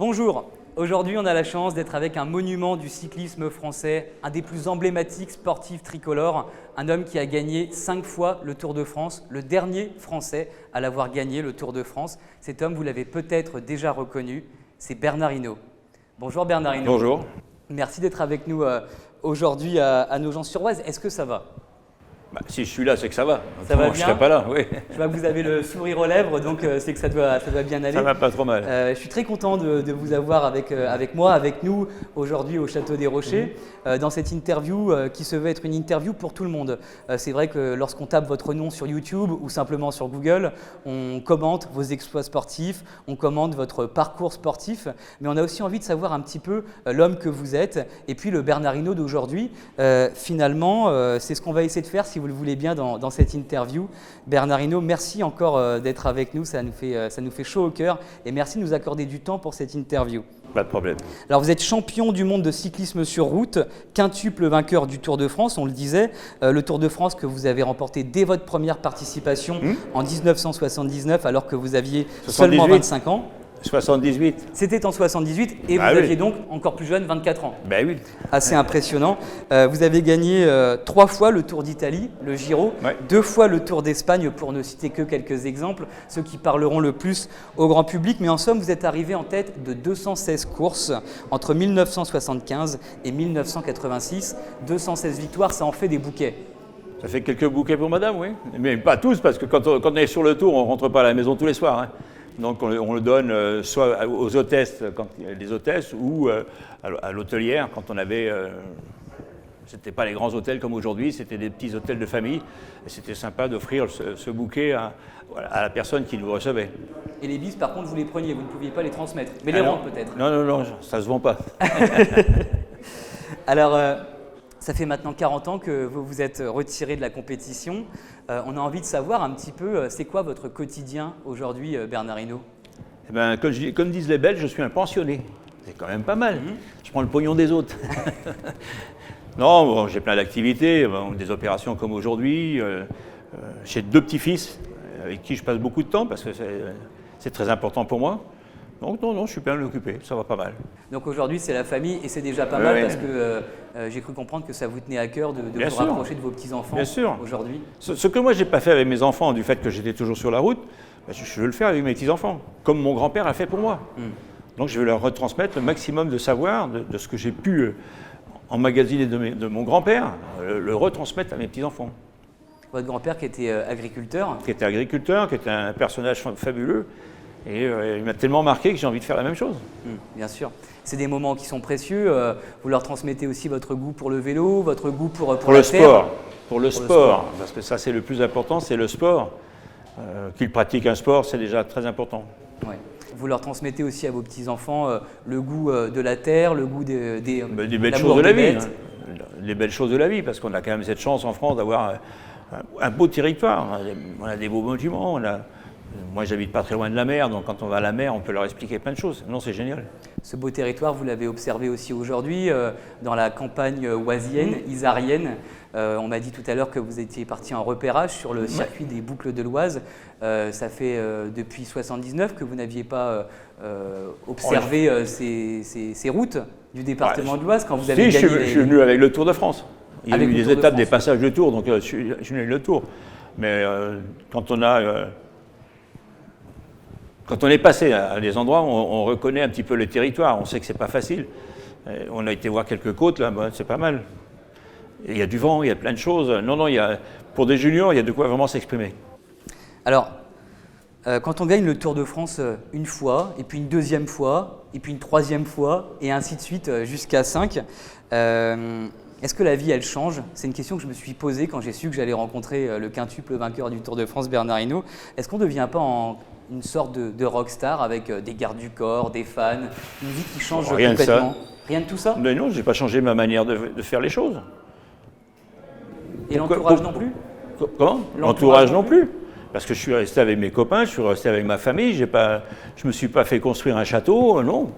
Bonjour, aujourd'hui on a la chance d'être avec un monument du cyclisme français, un des plus emblématiques sportifs tricolores, un homme qui a gagné 5 fois le Tour de France, le dernier Français à l'avoir gagné le Tour de France. Cet homme, vous l'avez peut-être déjà reconnu, c'est Bernard Hinault. Bonjour Bernard Hinault. Bonjour. Merci d'être avec nous aujourd'hui à Nogent-sur-Oise. Est-ce que ça va ? Si je suis là, c'est que ça va. Ça va bien ? Je ne serais pas là, oui. Je vois que vous avez le sourire aux lèvres, donc c'est que ça doit bien aller. Ça va pas trop mal. Je suis très content de vous avoir avec moi, avec nous, aujourd'hui au Château des Rochers, dans cette interview qui se veut être une interview pour tout le monde. C'est vrai que lorsqu'on tape votre nom sur YouTube ou simplement sur Google, on commente vos exploits sportifs, on commente votre parcours sportif, mais on a aussi envie de savoir un petit peu l'homme que vous êtes et puis le Bernard Hinault d'aujourd'hui. Finalement, c'est ce qu'on va essayer de faire, si vous le voulez bien, dans cette interview. Bernard Hinault, merci encore d'être avec nous, ça nous fait chaud au cœur et merci de nous accorder du temps pour cette interview. Pas de problème. Alors vous êtes champion du monde de cyclisme sur route, quintuple vainqueur du Tour de France, on le disait, le Tour de France que vous avez remporté dès votre première participation en 1979 alors que vous aviez 78. Seulement 25 ans. 78. C'était en 78 et vous aviez donc encore plus jeune, 24 ans. Ben oui. Assez impressionnant. Vous avez gagné 3 fois le Tour d'Italie, le Giro, Ouais. 2 fois le Tour d'Espagne, pour ne citer que quelques exemples, ceux qui parleront le plus au grand public. Mais en somme, vous êtes arrivé en tête de 216 courses entre 1975 et 1986. 216 victoires, ça en fait des bouquets. Ça fait quelques bouquets pour madame, oui. Mais pas tous, parce que quand on est sur le tour, on ne rentre pas à la maison tous les soirs. Hein. Donc on le donne soit aux hôtesses, quand il y a des hôtesses, ou à l'hôtelière, quand on avait... C'était pas les grands hôtels comme aujourd'hui, c'était des petits hôtels de famille. Et c'était sympa d'offrir ce bouquet à la personne qui nous recevait. Et les bis, par contre, vous les preniez, vous ne pouviez pas les transmettre. Mais les rendre peut-être. Non, ça se vend pas. Alors, ça fait maintenant 40 ans que vous vous êtes retiré de la compétition. On a envie de savoir un petit peu, c'est quoi votre quotidien aujourd'hui, Bernard Hinault ? Eh ben, comme disent les Belges, je suis un pensionné. C'est quand même pas mal. Je prends le pognon des autres. Non, bon, j'ai plein d'activités, des opérations comme aujourd'hui. J'ai 2 petits-fils avec qui je passe beaucoup de temps parce que c'est très important pour moi. Donc non, je suis bien occupé, ça va pas mal. Donc aujourd'hui, c'est la famille et c'est déjà pas mal parce que j'ai cru comprendre que ça vous tenait à cœur de vous rapprocher de vos petits-enfants aujourd'hui. Ce que moi, j'ai pas fait avec mes enfants, du fait que j'étais toujours sur la route, je veux le faire avec mes petits-enfants, comme mon grand-père a fait pour moi. Donc je vais leur retransmettre le maximum de savoir, de ce que j'ai pu emmagasiner de mon grand-père, le retransmettre à mes petits-enfants. Votre grand-père qui était agriculteur ? Qui était agriculteur, qui était un personnage fabuleux. Et il m'a tellement marqué que j'ai envie de faire la même chose. Bien sûr. C'est des moments qui sont précieux. Vous leur transmettez aussi votre goût pour le vélo, votre goût pour le sport. Pour le sport, parce que ça c'est le plus important, c'est le sport. Qu'ils pratiquent un sport, c'est déjà très important. Ouais. Vous leur transmettez aussi à vos petits-enfants le goût de la terre, le goût des belles choses de la vie. Les belles choses de la vie, parce qu'on a quand même cette chance en France d'avoir un beau territoire. On a des beaux monuments, moi, j'habite pas très loin de la mer, donc quand on va à la mer, on peut leur expliquer plein de choses. Non, c'est génial. Ce beau territoire, vous l'avez observé aussi aujourd'hui dans la campagne oisienne, isarienne. On m'a dit tout à l'heure que vous étiez parti en repérage sur le circuit des Boucles de l'Oise. Ça fait depuis 1979 que vous n'aviez pas observé ces routes du département de l'Oise quand vous avez gagné. Je suis venu avec le Tour de France. Il y a eu des étapes, des passages de Tour, donc je suis venu avec le Tour. Mais quand on est passé à des endroits, on reconnaît un petit peu le territoire, on sait que c'est pas facile. On a été voir quelques côtes, là, c'est pas mal. Il y a du vent, il y a plein de choses. Non, pour des juniors, il y a de quoi vraiment s'exprimer. Alors, quand on gagne le Tour de France une fois, et puis une deuxième fois, et puis une troisième fois, et ainsi de suite jusqu'à 5, est-ce que la vie, elle change ? C'est une question que je me suis posée quand j'ai su que j'allais rencontrer le quintuple vainqueur du Tour de France, Bernard Hinault. Est-ce qu'on ne devient pas une sorte de rockstar avec des gardes du corps, des fans, une vie qui change Rien complètement ? de ça. Rien de tout ça ? Mais non, je n'ai pas changé ma manière de faire les choses. Et l'entourage non plus ? Comment ? L'entourage non plus. Parce que je suis resté avec mes copains, je suis resté avec ma famille, je ne me suis pas fait construire un château, non.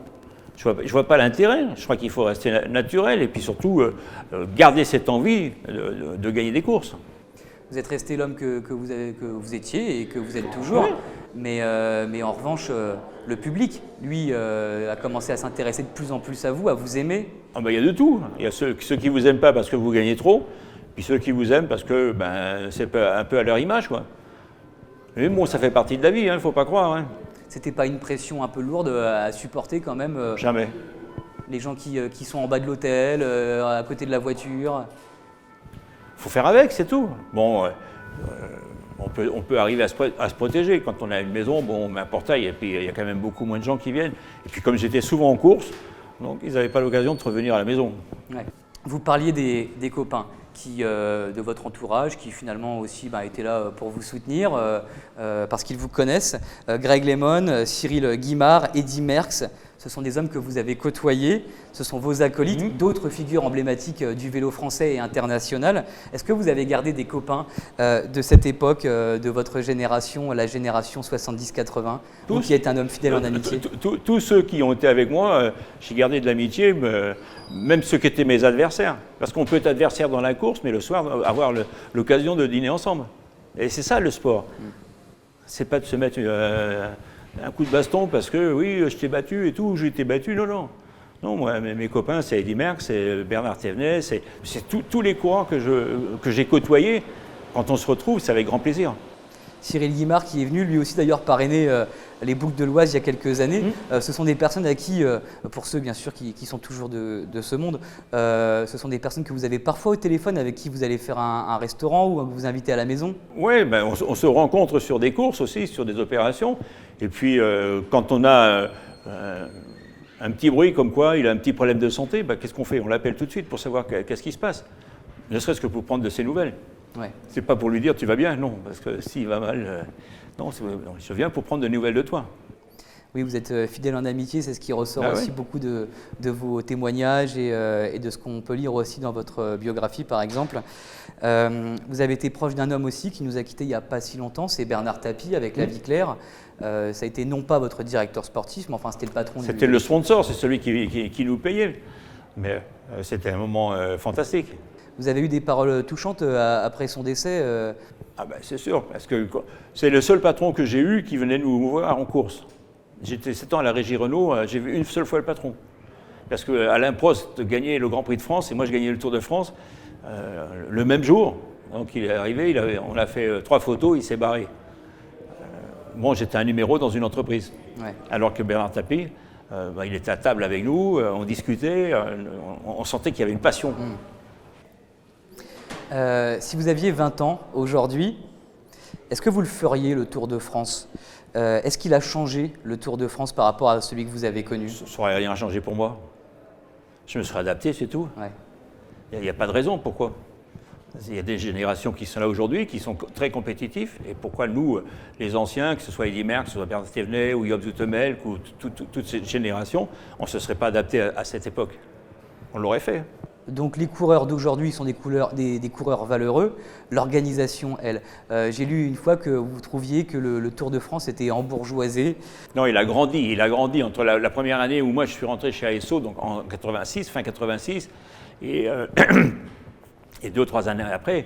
Je vois pas l'intérêt. Je crois qu'il faut rester naturel et puis surtout garder cette envie de gagner des courses. Vous êtes resté l'homme que vous étiez et que vous êtes toujours. Oui. Mais en revanche, le public, lui, a commencé à s'intéresser de plus en plus à vous, à vous aimer. Ah ben, il y a de tout. Il y a ceux qui vous aiment pas parce que vous gagnez trop, puis ceux qui vous aiment parce que c'est un peu à leur image, quoi. Mais bon, ça fait partie de la vie, il ne faut pas croire. Hein. C'était pas une pression un peu lourde à supporter quand même Jamais. les gens qui sont en bas de l'hôtel, à côté de la voiture? Il faut faire avec, c'est tout. Bon, on peut arriver à se protéger. Quand on a une maison, bon, on met un portail et puis il y a quand même beaucoup moins de gens qui viennent. Et puis comme j'étais souvent en course, donc ils n'avaient pas l'occasion de revenir à la maison. Ouais. Vous parliez des copains de votre entourage qui finalement aussi étaient là pour vous soutenir parce qu'ils vous connaissent. Greg LeMond, Cyril Guimard, Eddy Merckx, ce sont des hommes que vous avez côtoyés, ce sont vos acolytes, d'autres figures emblématiques du vélo français et international. Est-ce que vous avez gardé des copains de cette époque, de votre génération, la génération 70-80, vous qui êtes un homme fidèle en amitié? Tous ceux qui ont été avec moi, j'ai gardé de l'amitié, même ceux qui étaient mes adversaires. Parce qu'on peut être adversaire dans la course, mais le soir, avoir l'occasion de dîner ensemble. Et c'est ça le sport. C'est pas de se mettre un coup de baston parce que oui, je t'ai battu et tout, j'ai été battu. Non, non. Non, moi, mes copains, c'est Eddy Merckx, c'est Bernard Thévenet, c'est tous les coureurs que j'ai côtoyés. Quand on se retrouve, c'est avec grand plaisir. Cyril Guimard qui est venu lui aussi d'ailleurs parrainer les boucles de l'Oise il y a quelques années. Ce sont des personnes à qui, pour ceux bien sûr qui sont toujours de ce monde, ce sont des personnes que vous avez parfois au téléphone avec qui vous allez faire un restaurant ou que vous invitez à la maison. Oui, on se rencontre sur des courses aussi, sur des opérations. Et puis quand on a un petit bruit comme quoi il a un petit problème de santé, qu'est-ce qu'on fait? On l'appelle tout de suite pour savoir qu'est-ce qui se passe. Ne serait-ce que pour prendre de ses nouvelles. Ouais. C'est pas pour lui dire tu vas bien, non, parce que s'il va mal, non, je viens pour prendre des nouvelles de toi. Oui, vous êtes fidèle en amitié, c'est ce qui ressort aussi beaucoup de vos témoignages et de ce qu'on peut lire aussi dans votre biographie par exemple. Vous avez été proche d'un homme aussi qui nous a quittés il n'y a pas si longtemps, c'est Bernard Tapie avec La Vie Claire. Ça a été non pas votre directeur sportif, mais enfin c'était le patron. C'était le sponsor, c'est celui qui nous payait. Mais c'était un moment fantastique. Vous avez eu des paroles touchantes après son décès Ah ben c'est sûr, parce que c'est le seul patron que j'ai eu qui venait nous voir en course. J'étais 7 ans à la Régie Renault, j'ai vu une seule fois le patron. Parce qu'Alain Prost gagnait le Grand Prix de France et moi je gagnais le Tour de France le même jour. Donc il est arrivé, on a fait 3 photos, il s'est barré. Bon, j'étais un numéro dans une entreprise. Ouais. Alors que Bernard Tapie, il était à table avec nous, on discutait, on sentait qu'il y avait une passion. Si vous aviez 20 ans aujourd'hui, est-ce que vous le feriez le Tour de France? Est-ce qu'il a changé le Tour de France par rapport à celui que vous avez connu? Ça n'aurait rien changé pour moi. Je me serais adapté, c'est tout. Il n'y a pas de raison, pourquoi? Il y a des générations qui sont là aujourd'hui, qui sont très compétitifs. Et pourquoi nous, les anciens, que ce soit Eddy Merckx, que ce soit Bernard Thévenet ou Job Zoetemelk ou toutes ces générations, on ne se serait pas adapté à cette époque. On l'aurait fait. Donc les coureurs d'aujourd'hui sont des coureurs valeureux. L'organisation, elle, j'ai lu une fois que vous trouviez que le Tour de France était embourgeoisé. Non, il a grandi entre la première année où moi je suis rentré chez ASO, donc en 86, fin 86, et 2 ou 3 années après,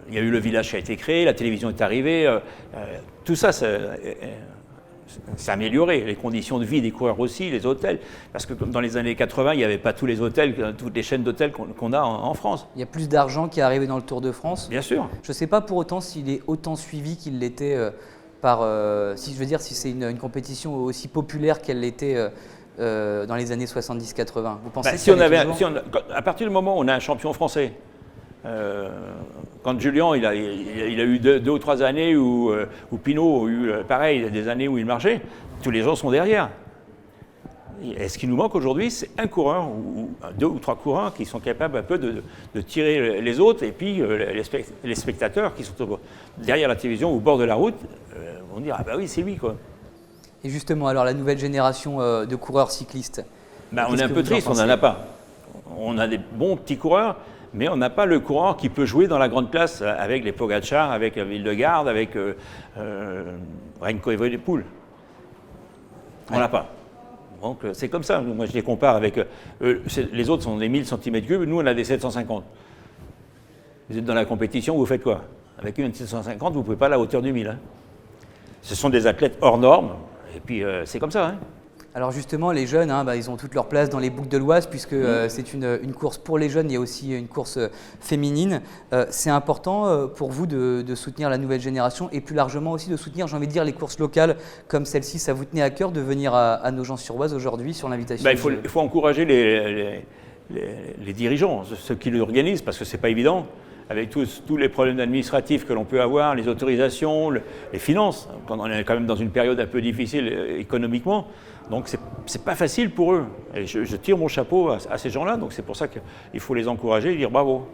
il y a eu le village qui a été créé, la télévision est arrivée, tout ça, c'est amélioré, les conditions de vie des coureurs aussi, les hôtels, parce que dans les années 80, il n'y avait pas tous les hôtels, toutes les chaînes d'hôtels qu'on a en France. Il y a plus d'argent qui est arrivé dans le Tour de France. Bien sûr. Je ne sais pas pour autant s'il est autant suivi qu'il l'était si c'est une compétition aussi populaire qu'elle l'était dans les années 70-80. Vous pensez à partir du moment où on a un champion français, quand Julien, il a eu 2 ou 3 années où Pinot a eu pareil, des années où il marchait, tous les gens sont derrière. Et ce qui nous manque aujourd'hui, c'est un coureur ou 2 ou 3 coureurs qui sont capables un peu de tirer les autres, et puis les spectateurs qui sont derrière la télévision au bord de la route vont dire ah bah oui c'est lui quoi. Et justement alors la nouvelle génération de coureurs cyclistes. On est un peu triste, on n'en a pas. On a des bons petits coureurs. Mais on n'a pas le coureur qui peut jouer dans la grande place avec les Pogacar, avec Vingegaard, avec Remco Evenepoel. On n'a pas. Donc c'est comme ça. Moi je les compare avec... les autres sont des 1000 cm3, nous on a des 750. Vous êtes dans la compétition, vous faites quoi? Avec une 750, vous ne pouvez pas à la hauteur du 1000. Hein. Ce sont des athlètes hors normes, et puis c'est comme ça. Hein. Alors justement, les jeunes, ils ont toute leur place dans les boucles de l'Oise puisque c'est une course pour les jeunes, il y a aussi une course féminine. C'est important pour vous de soutenir la nouvelle génération et plus largement aussi de soutenir, j'ai envie de dire, les courses locales comme celle-ci. Ça vous tenait à cœur de venir à Nogent-sur-Oise aujourd'hui sur l'invitation? Il faut encourager les dirigeants, ceux qui l'organisent, parce que ce n'est pas évident. Avec tous les problèmes administratifs que l'on peut avoir, les autorisations, les finances. On est quand même dans une période un peu difficile économiquement. Donc, ce n'est pas facile pour eux. Et je tire mon chapeau à ces gens-là. Donc, c'est pour ça qu'il faut les encourager et dire bravo.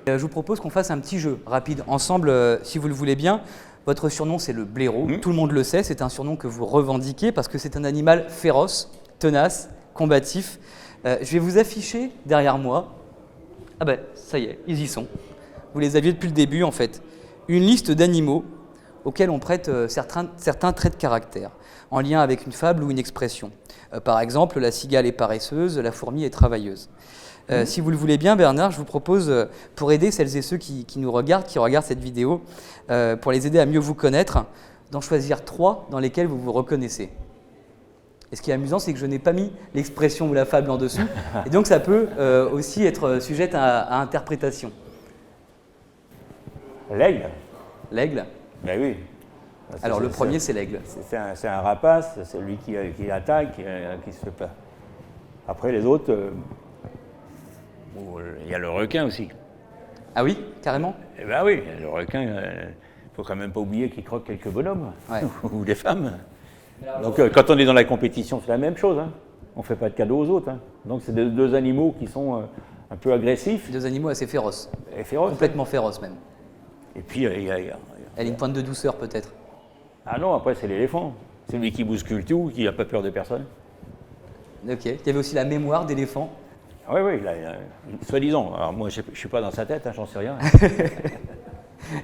Je vous propose qu'on fasse un petit jeu rapide ensemble, si vous le voulez bien. Votre surnom, c'est le blaireau. Tout le monde le sait. C'est un surnom que vous revendiquez parce que c'est un animal féroce, tenace, combatif. Je vais vous afficher derrière moi. Ah ben, ça y est, ils y sont. Vous les aviez depuis le début en fait. Une liste d'animaux auxquels on prête certains traits de caractère, en lien avec une fable ou une expression. Par exemple, la cigale est paresseuse, la fourmi est travailleuse. Si vous le voulez bien, Bernard, je vous propose, pour aider celles et ceux qui nous regardent, qui regardent cette vidéo, pour les aider à mieux vous connaître, d'en choisir 3 dans lesquels vous vous reconnaissez. Et ce qui est amusant, c'est que je n'ai pas mis l'expression ou la fable en dessous, et donc ça peut aussi être sujet à interprétation. L'aigle. L'aigle? Ben oui. Alors le premier, c'est l'aigle. C'est un rapace, c'est lui qui attaque, qui se fait. Après les autres, il y a le requin aussi. Ah oui, carrément? Eh ben oui, le requin, il ne faut quand même pas oublier qu'il croque quelques bonhommes, ou des femmes. Donc quand on est dans la compétition, c'est la même chose. Hein. On ne fait pas de cadeaux aux autres. Hein. Donc c'est deux animaux qui sont un peu agressifs. 2 animaux assez féroces. Et féroces. Complètement féroces même. Et puis il y a Elle a une pointe de douceur peut-être. Ah non, après c'est l'éléphant. C'est lui qui bouscule tout, qui n'a pas peur de personne. Ok. Il y avait aussi la mémoire d'éléphant. Oui, soi-disant. Alors moi, je ne suis pas dans sa tête, hein, j'en sais rien.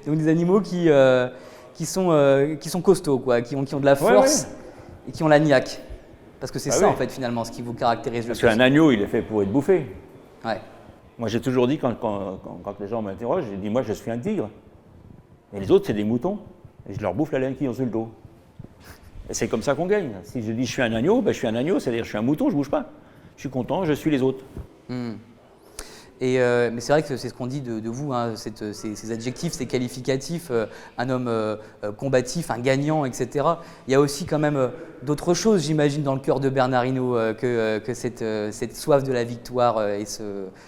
Donc des animaux qui sont costauds, quoi, qui ont de la force et qui ont la niaque. Parce que c'est ça, en fait, finalement, ce qui vous caractérise le plus. Parce qu'un agneau, il est fait pour être bouffé. Ouais. Moi, j'ai toujours dit, quand les gens m'interrogent, j'ai dit, moi, je suis un tigre. Et les autres, c'est des moutons. Et je leur bouffe la laine qui ont sur le dos. Et c'est comme ça qu'on gagne. Si je dis je suis un agneau, je suis un agneau, c'est-à-dire je suis un mouton, je ne bouge pas. Je suis content, je suis les autres. Mais c'est vrai que c'est ce qu'on dit de vous, hein, ces adjectifs, ces qualificatifs, un homme combatif, un gagnant, etc. Il y a aussi quand même d'autres choses, j'imagine, dans le cœur de Bernard Hinault que cette soif de la victoire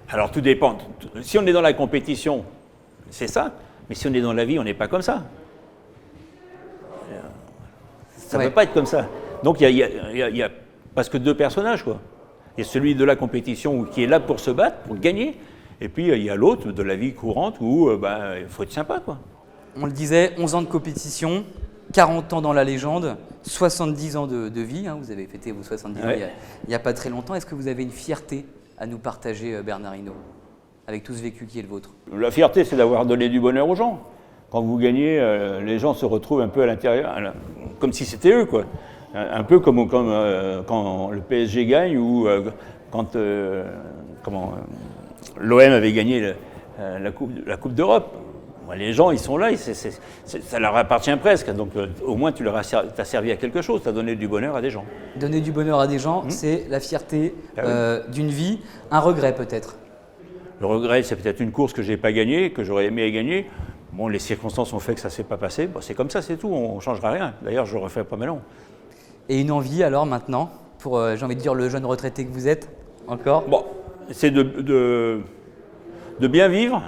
Alors tout dépend. Si on est dans la compétition, c'est ça. Mais si on est dans la vie, on n'est pas comme ça. Ça ne peut pas être comme ça. Donc il y a presque 2 personnages, quoi. Il y a celui de la compétition qui est là pour se battre, pour gagner. Et puis il y a l'autre de la vie courante où il faut être sympa, quoi. On le disait, 11 ans de compétition, 40 ans dans la légende, 70 ans de vie. Hein, vous avez fêté vos 70 ans il n'y a pas très longtemps. Est-ce que vous avez une fierté à nous partager, Bernard Hinault, avec tout ce vécu qui est le vôtre? La fierté, c'est d'avoir donné du bonheur aux gens. Quand vous gagnez, les gens se retrouvent un peu à l'intérieur, comme si c'était eux, quoi. Un peu comme quand le PSG gagne ou quand l'OM avait gagné la Coupe d'Europe. Les gens, ils sont là, ça leur appartient presque. Donc au moins, tu as servi à quelque chose, tu as donné du bonheur à des gens. Donner du bonheur à des gens, c'est la fierté d'une vie, un regret peut-être. Le regret, c'est peut-être une course que je n'ai pas gagnée, que j'aurais aimé gagner. Bon, les circonstances ont fait que ça ne s'est pas passé. Bon, c'est comme ça, c'est tout, on ne changera rien. D'ailleurs, je ne le refais pas maintenant. Et une envie alors maintenant, pour, j'ai envie de dire, le jeune retraité que vous êtes, encore? Bon, c'est de bien vivre,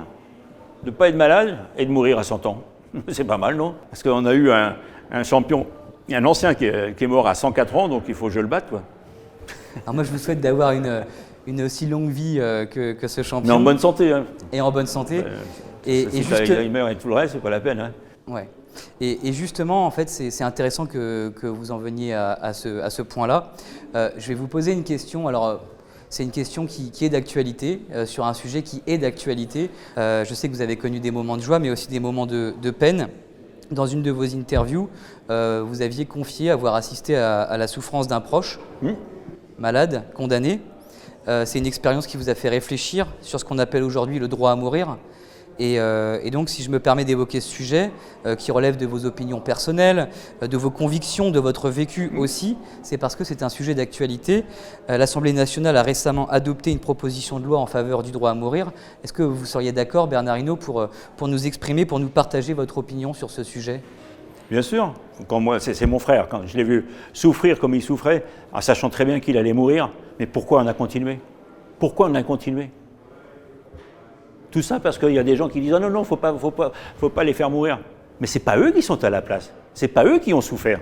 de ne pas être malade et de mourir à 100 ans. C'est pas mal, non? Parce qu'on a eu un champion, un ancien qui est mort à 104 ans, donc il faut que je le batte, quoi. Alors moi, je vous souhaite d'avoir une aussi longue vie que ce champion. Mais en bonne santé. Hein. Et en bonne santé. Si il meurt et tout le reste, c'est pas la peine. Hein. Ouais. Et justement, en fait, c'est intéressant que vous en veniez à ce point-là. Je vais vous poser une question. Alors, c'est une question qui est d'actualité, sur un sujet qui est d'actualité. Je sais que vous avez connu des moments de joie, mais aussi des moments de peine. Dans une de vos interviews, vous aviez confié avoir assisté à la souffrance d'un proche, malade, condamné. C'est une expérience qui vous a fait réfléchir sur ce qu'on appelle aujourd'hui le droit à mourir. Et donc, si je me permets d'évoquer ce sujet, qui relève de vos opinions personnelles, de vos convictions, de votre vécu aussi, c'est parce que c'est un sujet d'actualité. L'Assemblée nationale a récemment adopté une proposition de loi en faveur du droit à mourir. Est-ce que vous seriez d'accord, Bernard Hinault, pour nous exprimer, pour nous partager votre opinion sur ce sujet ? Bien sûr. Quand moi, c'est mon frère. Quand je l'ai vu souffrir comme il souffrait, en sachant très bien qu'il allait mourir, mais pourquoi on a continué ? Pourquoi on a continué ? Tout ça parce qu'il y a des gens qui disent « Ah non, non, faut pas les faire mourir ». Mais ce n'est pas eux qui sont à la place. Ce n'est pas eux qui ont souffert.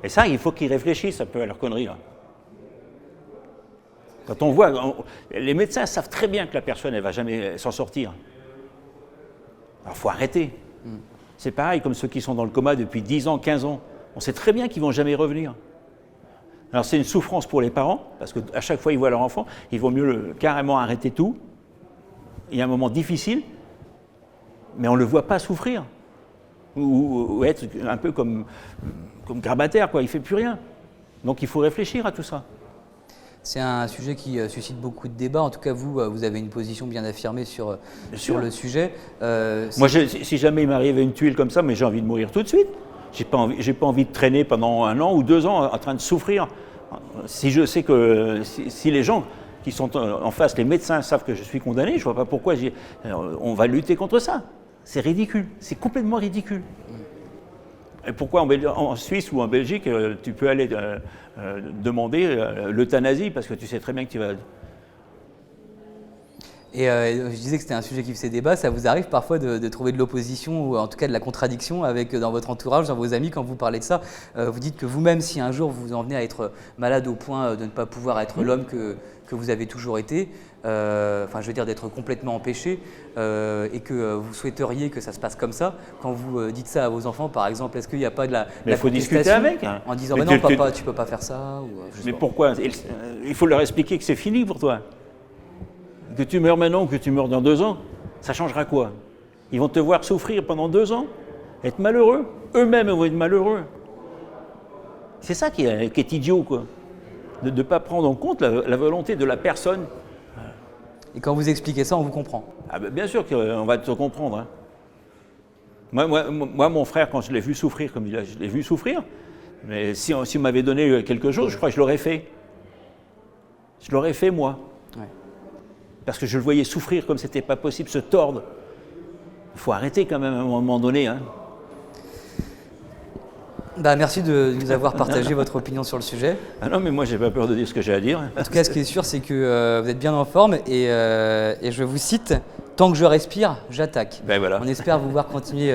Et ça, il faut qu'ils réfléchissent un peu à leur connerie, là. Quand on voit... les médecins savent très bien que la personne, elle ne va jamais s'en sortir. Alors, il faut arrêter. C'est pareil comme ceux qui sont dans le coma depuis 10 ans, 15 ans. On sait très bien qu'ils ne vont jamais revenir. Alors, c'est une souffrance pour les parents, parce qu'à chaque fois qu'ils voient leur enfant, il vaut mieux carrément arrêter tout. Il y a un moment difficile, mais on ne le voit pas souffrir. Ou être un peu comme grabataire, quoi. Il ne fait plus rien. Donc il faut réfléchir à tout ça. C'est un sujet qui suscite beaucoup de débats. En tout cas, vous avez une position bien affirmée sur le sujet. Moi, si jamais il m'arrive une tuile comme ça, mais j'ai envie de mourir tout de suite. J'ai pas envie de traîner pendant 1 an ou 2 ans en train de souffrir. Si je sais que si les gens qui sont en face, les médecins savent que je suis condamné, je ne vois pas pourquoi on va lutter contre ça. C'est ridicule, c'est complètement ridicule. Et pourquoi en Suisse ou en Belgique, tu peux aller demander l'euthanasie parce que tu sais très bien que tu vas... Et je disais que c'était un sujet qui faisait débat. Ça vous arrive parfois de trouver de l'opposition ou en tout cas de la contradiction dans votre entourage, dans vos amis quand vous parlez de ça. Vous dites que vous-même, si un jour vous en venez à être malade au point de ne pas pouvoir être l'homme que vous avez toujours été, enfin je veux dire d'être complètement empêché et que vous souhaiteriez que ça se passe comme ça, quand vous dites ça à vos enfants par exemple, est-ce qu'il n'y a pas de la faut discuter avec, hein. En disant non papa tu peux pas faire ça mais pourquoi? Il faut leur expliquer que c'est fini pour toi. Que tu meurs maintenant ou que tu meurs dans 2 ans, ça changera quoi? Ils vont te voir souffrir pendant 2 ans, être malheureux, eux-mêmes vont être malheureux. C'est ça qui est idiot, quoi. De ne pas prendre en compte la volonté de la personne. Et quand vous expliquez ça, on vous comprend? Ah ben, bien sûr qu'on va te comprendre. Hein. Moi, mon frère, quand je l'ai vu souffrir comme je l'ai vu souffrir, mais si on m'avait donné quelque chose, je crois que je l'aurais fait. Je l'aurais fait, moi. Ouais. Parce que je le voyais souffrir comme c'était pas possible, se tordre. Il faut arrêter quand même à un moment donné. Hein. Bah, merci de nous avoir partagé votre opinion sur le sujet. Ah non, mais moi, j'ai pas peur de dire ce que j'ai à dire. En tout cas, ce qui est sûr, c'est que vous êtes bien en forme et je vous cite « Tant que je respire, j'attaque ». Ben voilà. On espère vous voir continuer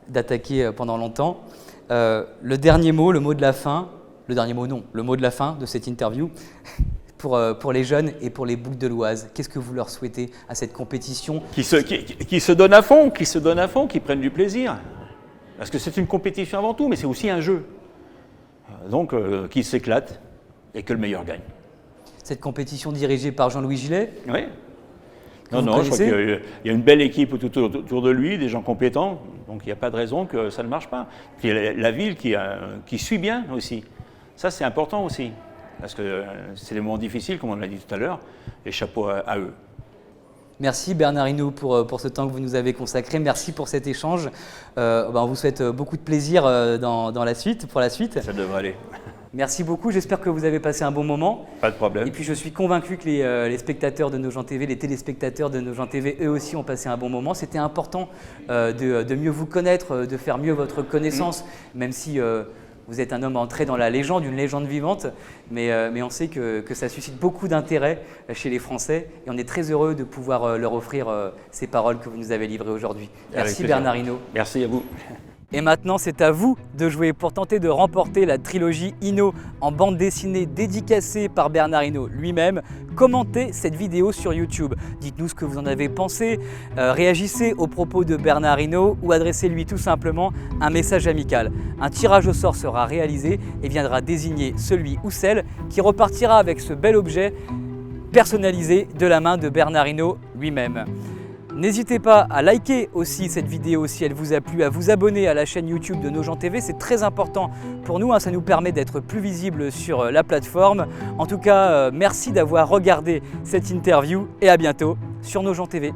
d'attaquer pendant longtemps. Le dernier mot, le mot de la fin, le mot de la fin de cette interview pour les jeunes et pour les boucs de l'Oise. Qu'est-ce que vous leur souhaitez à cette compétition? Qui se donnent à fond, qui prennent du plaisir. Parce que c'est une compétition avant tout, mais c'est aussi un jeu. Donc, qui s'éclate et que le meilleur gagne. Cette compétition dirigée par Jean-Louis Gillet? Oui. Non, je crois qu'il y a une belle équipe autour de lui, des gens compétents, donc il n'y a pas de raison que ça ne marche pas. Puis la ville qui suit bien aussi. Ça, c'est important aussi, parce que c'est des moments difficiles, comme on l'a dit tout à l'heure, et chapeau à eux. Merci Bernard Hinault pour ce temps que vous nous avez consacré. Merci pour cet échange. On vous souhaite beaucoup de plaisir pour la suite. Ça devrait aller. Merci beaucoup. J'espère que vous avez passé un bon moment. Pas de problème. Et puis je suis convaincu que les spectateurs de Nos gens TV, les téléspectateurs de Nos gens TV, eux aussi ont passé un bon moment. C'était important de mieux vous connaître, de faire mieux votre connaissance, même si vous êtes un homme entré dans la légende, une légende vivante, mais on sait que ça suscite beaucoup d'intérêt chez les Français et on est très heureux de pouvoir leur offrir ces paroles que vous nous avez livrées aujourd'hui. Merci Bernard Hinault. Merci à vous. Et maintenant, c'est à vous de jouer pour tenter de remporter la trilogie Hinault en bande dessinée dédicacée par Bernard Hinault lui-même. Commentez cette vidéo sur YouTube. Dites-nous ce que vous en avez pensé, réagissez aux propos de Bernard Hinault ou adressez-lui tout simplement un message amical. Un tirage au sort sera réalisé et viendra désigner celui ou celle qui repartira avec ce bel objet personnalisé de la main de Bernard Hinault lui-même. N'hésitez pas à liker aussi cette vidéo si elle vous a plu, à vous abonner à la chaîne YouTube de Nos gens TV, c'est très important pour nous, ça nous permet d'être plus visibles sur la plateforme. En tout cas, merci d'avoir regardé cette interview et à bientôt sur Nos gens TV.